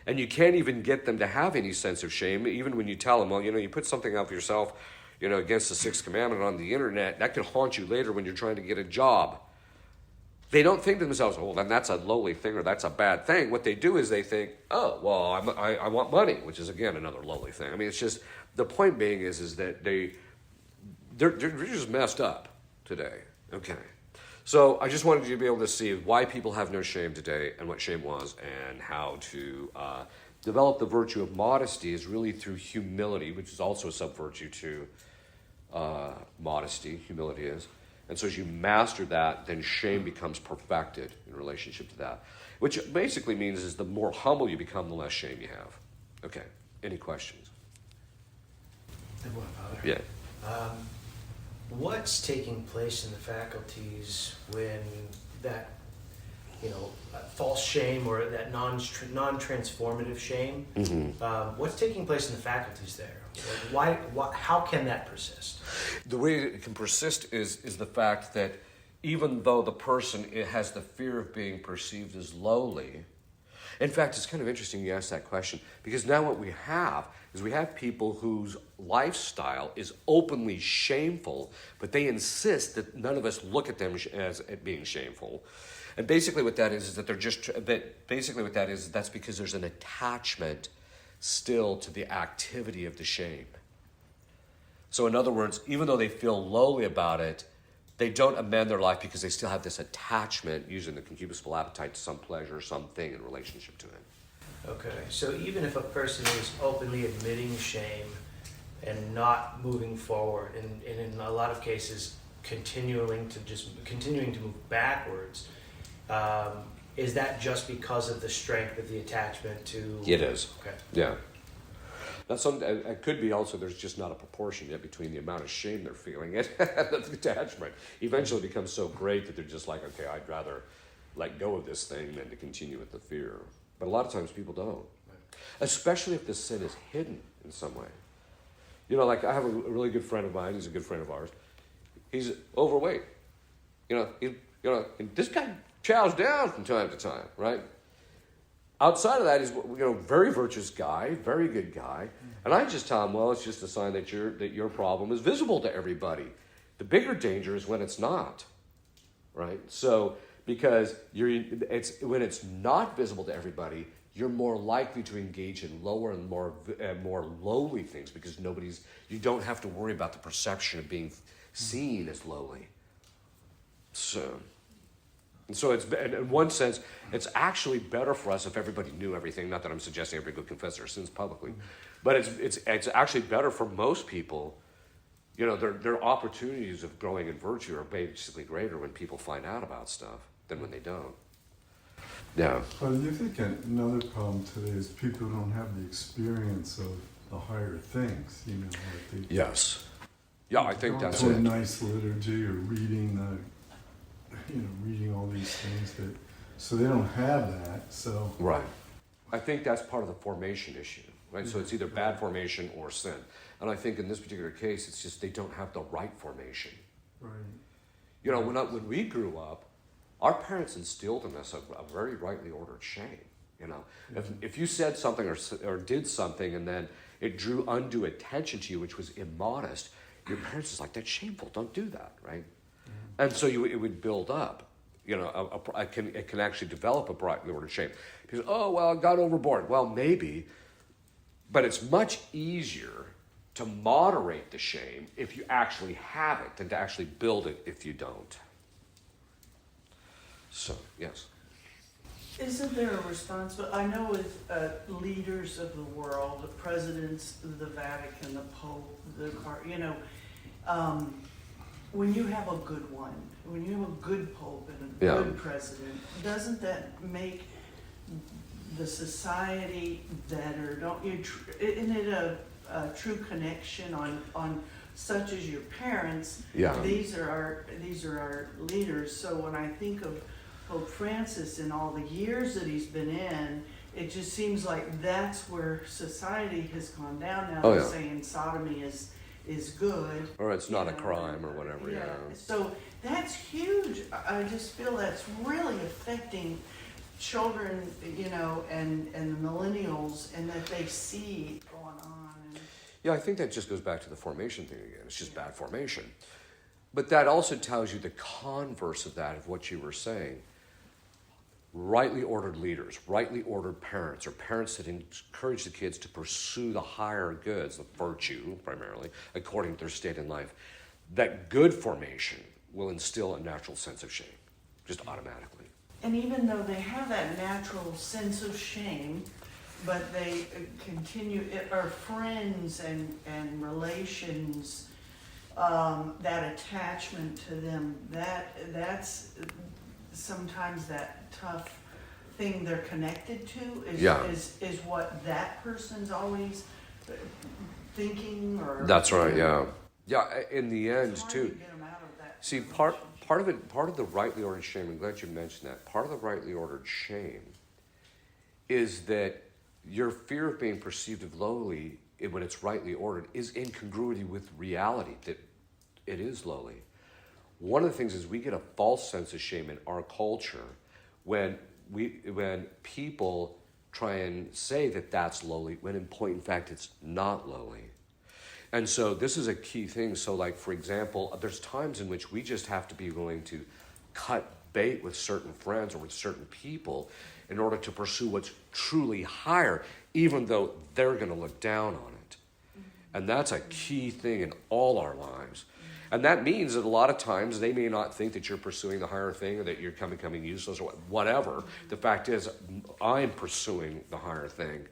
S1: And you can't even get them to have any sense of shame, even when you tell them, well, you put something up yourself, against the Sixth Commandment on the internet, that could haunt you later when you're trying to get a job. They don't think to themselves, oh, then that's a lowly thing, or that's a bad thing. What they do is they think, oh, well, I want money, which is, again, another lowly thing. I mean, it's just, the point being is that they're just messed up today. Okay. So I just wanted you to be able to see why people have no shame today, and what shame was, and how to develop the virtue of modesty is really through humility, which is also a sub-virtue to modesty, humility is. And so as you master that, then shame becomes perfected in relationship to that. Which basically means is the more humble you become, the less shame you have. Okay, any questions?
S3: Father.
S1: Yeah.
S6: what's taking place in the faculties when that, false shame or that non-transformative shame, what's taking place in the faculties there? Why, how can that persist?
S1: The way it can persist is the fact that even though the person has the fear of being perceived as lowly, in fact, it's kind of interesting you ask that question, because now what we have is we have people whose lifestyle is openly shameful, but they insist that none of us look at them as being shameful. And basically what that is that they're just, basically what that is, that's because there's an attachment still to the activity of the shame. So in other words, even though they feel lowly about it, they don't amend their life because they still have this attachment, using the concupiscible appetite, to some pleasure, something in relationship to it.
S6: Okay, so even if a person is openly admitting shame and not moving forward, and in a lot of cases continuing to move backwards, is that just because of the strength of the attachment to...
S1: It is.
S6: Okay.
S1: Yeah. Now, it could be also there's just not a proportion yet between the amount of shame they're feeling and the attachment. Eventually it becomes so great that they're just like, okay, I'd rather let go of this thing than to continue with the fear. But a lot of times people don't. Especially if the sin is hidden in some way. Like I have a really good friend of mine, he's a good friend of ours. He's overweight. And this guy chows down from time to time, right? Outside of that, he's very virtuous guy, very good guy, and I just tell him, well, it's just a sign that your problem is visible to everybody. The bigger danger is when it's not, right? So because when it's not visible to everybody, you're more likely to engage in lower and more lowly things because you don't have to worry about the perception of being seen as lowly. So it's, in one sense, it's actually better for us if everybody knew everything. Not that I'm suggesting everybody go confess their sins publicly, but it's actually better for most people. Their opportunities of growing in virtue are basically greater when people find out about stuff than when they don't. Yeah.
S7: But you think another problem today is people don't have the experience of the higher things. Like they
S1: Yes. Yeah, I think that's
S7: a
S1: it.
S7: nice liturgy or reading all these things so they don't have that. So
S1: Right. I think that's part of the formation issue, right? So it's either bad formation or sin. And I think in this particular case, it's just they don't have the right formation.
S7: right.
S1: When we grew up, our parents instilled in us a very rightly ordered shame. If you said something or did something and then it drew undue attention to you, which was immodest, your parents was like, that's shameful, don't do that, right? And so it would build up. It can actually develop a rightly ordered shame. Because, oh, well, I got overboard. Well, maybe, but it's much easier to moderate the shame if you actually have it than to actually build it if you don't. So, yes.
S2: Isn't there a responsibility? I know with leaders of the world, the presidents, the Vatican, the Pope, when you have a good one, when you have a good Pope and a good president, doesn't that make the society better? Isn't it a true connection on such as your parents?
S1: Yeah.
S2: These are our leaders. So when I think of Pope Francis and all the years that he's been in, it just seems like that's where society has gone down now.
S1: Oh, yeah.
S2: Saying sodomy is good.
S1: Or it's not a crime or whatever, yeah.
S2: So that's huge. I just feel that's really affecting children, and the millennials, and that they see going on.
S1: Yeah, I think that just goes back to the formation thing again. It's just bad formation. But that also tells you the converse of that, of what you were saying. Rightly ordered leaders, rightly ordered parents, or parents that encourage the kids to pursue the higher goods, the virtue primarily, according to their state in life. That good formation will instill a natural sense of shame, just automatically.
S2: And even though they have that natural sense of shame, but they continue, our friends and relations, that attachment to them, that's sometimes that tough thing they're connected to is what that person's always thinking or...
S1: That's right, yeah. Yeah, in the end,
S2: It's hard
S1: too.
S2: to get 'em out of that
S1: See,
S2: relationship.
S1: part of the rightly ordered shame, I'm glad you mentioned that. Part of the rightly ordered shame is that your fear of being perceived as lowly, when it's rightly ordered, is incongruity with reality, that it is lowly. One of the things is we get a false sense of shame in our culture when people try and say that that's lowly, when in point in fact it's not lowly. And so this is a key thing. So like, for example, there's times in which we just have to be willing to cut bait with certain friends or with certain people in order to pursue what's truly higher, even though they're going to look down on it. And that's a key thing in all our lives. And that means that a lot of times they may not think that you're pursuing the higher thing or that you're becoming useless or whatever. The fact is, I'm pursuing the higher thing.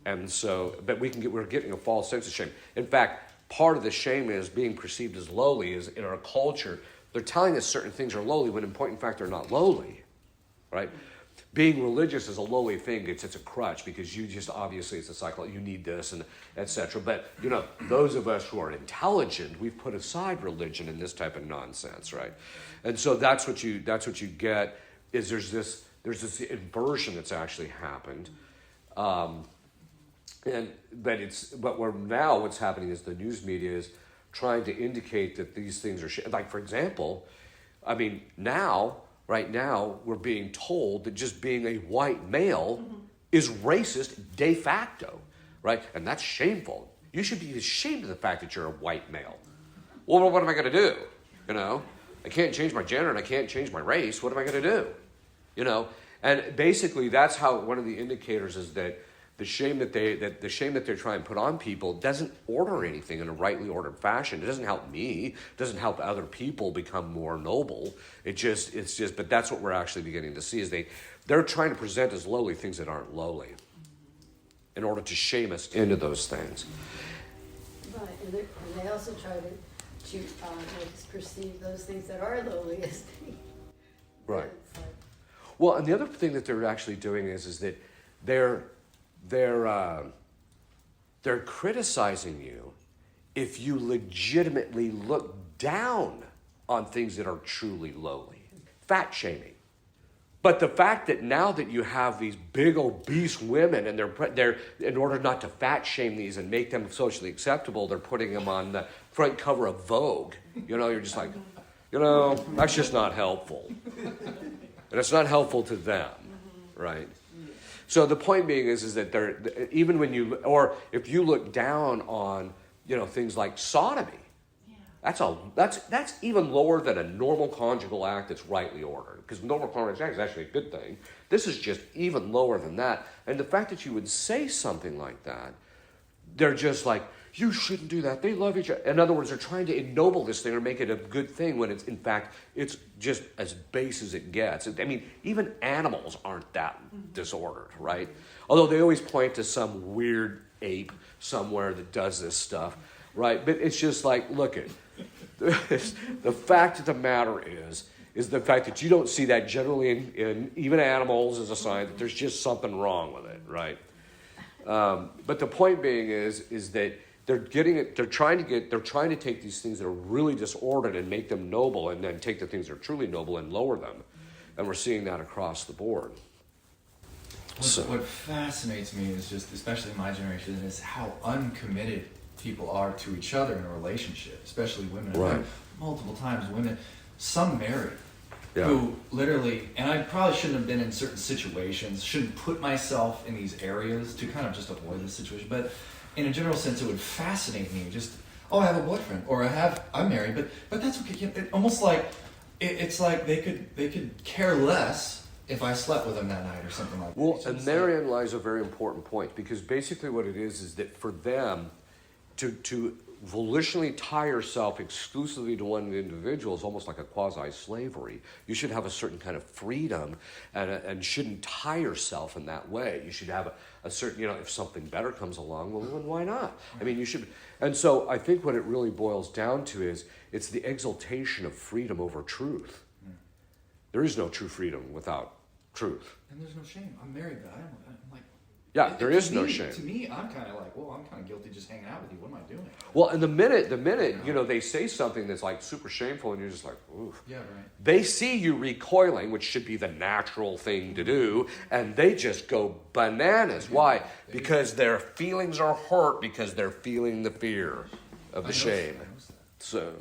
S1: And so, but we're getting a false sense of shame. In fact, part of the shame is being perceived as lowly is in our culture. They're telling us certain things are lowly when in point in fact they're not lowly, right? Being religious is a lowly thing. It's a crutch because you just, obviously it's a cycle. You need this and etc. But, those of us who are intelligent, we've put aside religion and this type of nonsense, right? And so that's what you get is there's this inversion that's actually happened. But what's happening is the news media is trying to indicate that these things are like, for example, right now we're being told that just being a white male is racist de facto, right? And that's shameful. You should be ashamed of the fact that you're a white male. Well, what am I going to do? I can't change my gender and I can't change my race. What am I going to do? And basically that's how one of the indicators is that the shame that they're trying to put on people doesn't order anything in a rightly ordered fashion. It doesn't help me. It doesn't help other people become more noble. But that's what we're actually beginning to see is they're trying to present as lowly things that aren't lowly in order to shame us into those things.
S5: Right, and they also try to make us perceive those things that are lowly as being.
S1: Right.
S5: It's like,
S1: Well, and the other thing that they're actually doing is that they're criticizing you if you legitimately look down on things that are truly lowly. Fat shaming. But the fact that now that you have these big obese women and they're in order not to fat shame these and make them socially acceptable, they're putting them on the front cover of Vogue. You're just like, that's just not helpful. And it's not helpful to them, right? So the point being is that even when if you look down on, things like sodomy, that's even lower than a normal conjugal act that's rightly ordered. Because normal conjugal act is actually a good thing. This is just even lower than that. And the fact that you would say something like that, they're just like, you shouldn't do that. They love each other. In other words, they're trying to ennoble this thing or make it a good thing when it's, in fact, it's just as base as it gets. Even animals aren't that disordered, right? Although they always point to some weird ape somewhere that does this stuff, right? But it's just like, look it. The fact of the matter is the fact that you don't see that generally in even animals as a sign that there's just something wrong with it, right? But the point being is that they're trying to take these things that are really disordered and make them noble, and then take the things that are truly noble and lower them. And we're seeing that across the board.
S3: What fascinates me is just, especially in my generation, is how uncommitted people are to each other in a relationship, especially women. I've heard multiple times women, some married, who literally, and I probably shouldn't have been in certain situations, shouldn't put myself in these areas to kind of just avoid this situation, but in a general sense, it would fascinate me. Just, I have a boyfriend, or I'm married, but that's okay. It almost like it's like they could care less if I slept with them that night or something like that.
S1: Well, and therein lies a very important point, because basically what it is that for them to volitionally tie yourself exclusively to one individual is almost like a quasi-slavery. You should have a certain kind of freedom and shouldn't tie yourself in that way. You should have a certain, if something better comes along, well, then why not? You should. And so I think what it really boils down to is it's the exaltation of freedom over truth. There is no true freedom without truth.
S3: And there's no shame. I'm married, but I'm like,
S1: Yeah, there is no
S3: me-
S1: shame.
S3: To me, I'm kind of like, well, I'm kind of guilty just hanging out with you. What am I doing?
S1: Well, and the minute they say something that's like super shameful, and you're just like, oof.
S3: Yeah, right.
S1: They see you recoiling, which should be the natural thing to do, and they just go bananas. Why? Because their feelings are hurt because they're feeling the fear of the shame. So,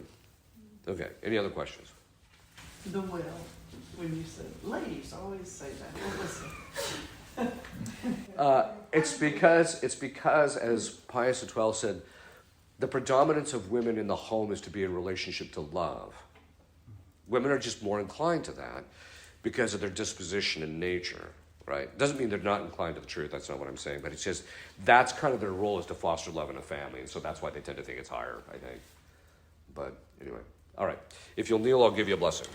S1: okay. Any other questions?
S2: The will, when you said, ladies always say that. What was it?
S1: It's because, as Pius XII said, the predominance of women in the home is to be in relationship to love. Women are just more inclined to that because of their disposition and nature, right? Doesn't mean they're not inclined to the truth. That's not what I'm saying. But it's just that's kind of their role is to foster love in a family, and so that's why they tend to think it's higher, I think. But anyway, all right. If you'll kneel, I'll give you a blessing.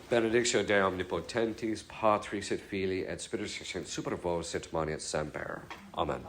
S1: Benedictio Dei omnipotentis, Patris et Filii et Spiritus Sancti super vos et semper. Amen.